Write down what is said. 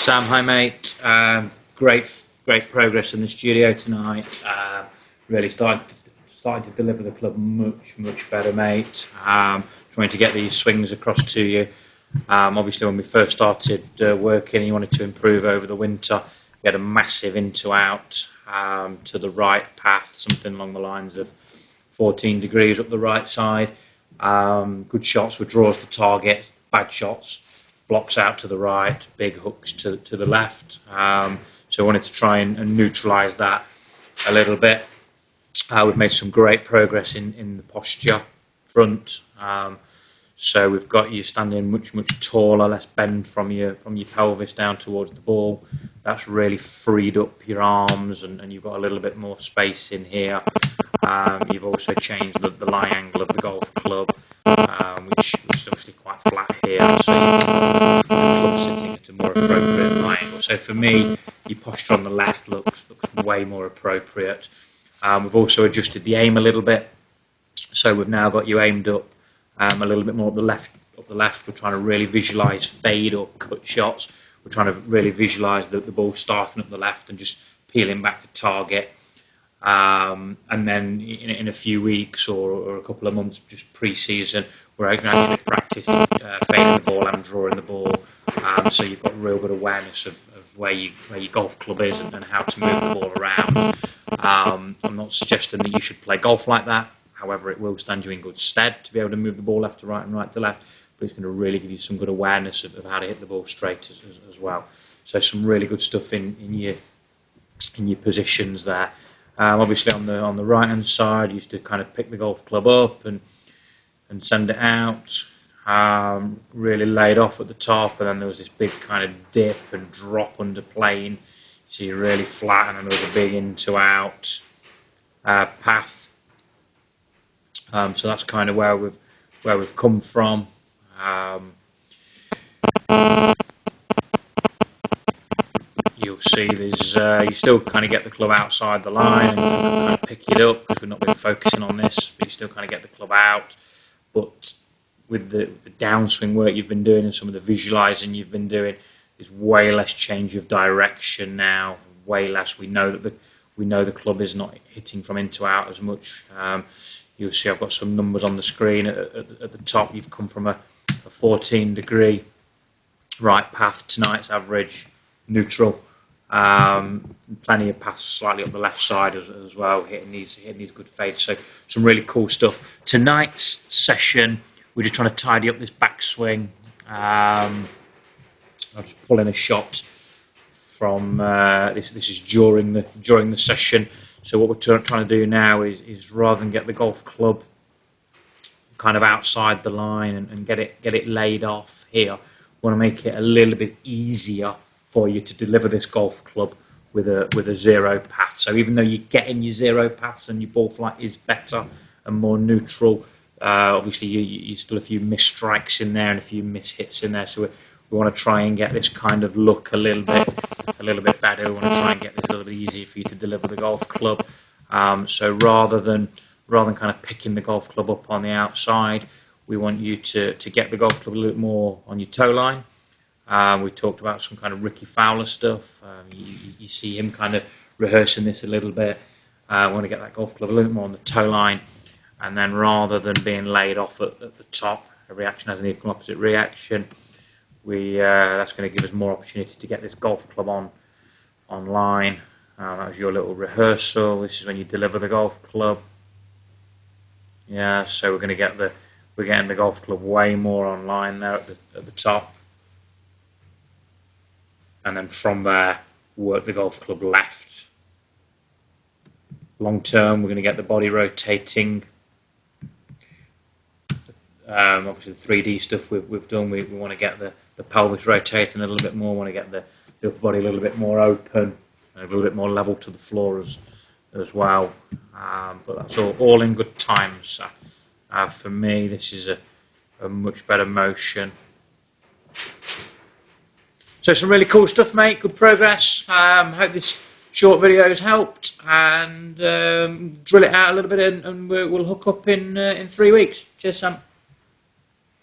Sam, hi mate. Great progress in the studio tonight. Really starting to deliver the club much better, mate. Trying to get these swings across to you. Obviously, when we first started working, you wanted to improve over the winter. We had a massive into-out to the right path, something along the lines of 14 degrees up the right side. Good shots were draws to target, bad shots, blocks out to the right, big hooks to the left. So I wanted to try and neutralise that a little bit. We've made some great progress in the posture front. So we've got you standing much taller, less bend from your pelvis down towards the ball. That's really freed up your arms, and you've got a little bit more space in here. You've also changed the lie angle of the golf club, which is obviously quite flat here, so you've got the club sitting at a more appropriate lie angle. So for me, your posture on the left looks way more appropriate. We've also adjusted the aim a little bit, so we've now got you aimed up a little bit more up the left. We're trying to really visualise fade or cut shots. We're trying to really visualise the ball starting up the left and just peeling back to target. And then in a few weeks or a couple of months, just pre-season, we're actually practicing fading the ball and drawing the ball. So you've got real good awareness of where your golf club is and how to move the ball around. I'm not suggesting that you should play golf like that. However, it will stand you in good stead to be able to move the ball left to right and right to left. But it's going to really give you some good awareness of how to hit the ball straight as well. So some really good stuff in your positions there. Obviously on the right hand side, you used to kind of pick the golf club up and send it out, really laid off at the top, and then there was this big kind of dip and drop under plane, so you're really flat, and then there was a big into out path. So that's kind of where we've come from. You'll see there's you still kind of get the club outside the line and kind of pick it up, because we've not been focusing on this, but you still kind of get the club out. But with the downswing work you've been doing and some of the visualising you've been doing, there's way less change of direction now, way less. We know the club is not hitting from into out as much. You'll see I've got some numbers on the screen at the top. You've come from a 14 degree right path. Tonight's average neutral. Plenty of paths slightly up the left side as well, hitting these good fades. So some really cool stuff. Tonight's session, we're just trying to tidy up this backswing. I'm just pulling a shot from this is during the session. So what we're trying to do now is rather than get the golf club kind of outside the line and get it laid off here, we want to make it a little bit easier for you to deliver this golf club with a zero path. So even though you're getting your zero paths and your ball flight is better and more neutral, obviously you still a few missed strikes in there and a few missed hits in there. So we want to try and get this kind of look a little bit better. We want to try and get this a little bit easier for you to deliver the golf club. So rather than kind of picking the golf club up on the outside, we want you to get the golf club a little bit more on your toe line. We talked about some kind of Ricky Fowler stuff. You see him kind of rehearsing this a little bit. We want to get that golf club a little bit more on the toe line, and then rather than being laid off at the top, a reaction has an equal opposite reaction. That's going to give us more opportunity to get this golf club on line. That was your little rehearsal. This is when you deliver the golf club. Yeah, so we're getting the golf club way more on line there at the top. And then from there, work the golf club left. Long term, we're going to get the body rotating. Obviously, the 3D stuff we've done, we want to get the pelvis rotating a little bit more. We want to get the upper body a little bit more open, and a little bit more level to the floor as well. But that's all in good times. For me, this is a much better motion. So some really cool stuff, mate. Good progress. Hope this short video has helped, and drill it out a little bit, and we'll hook up in 3 weeks. Cheers, Sam.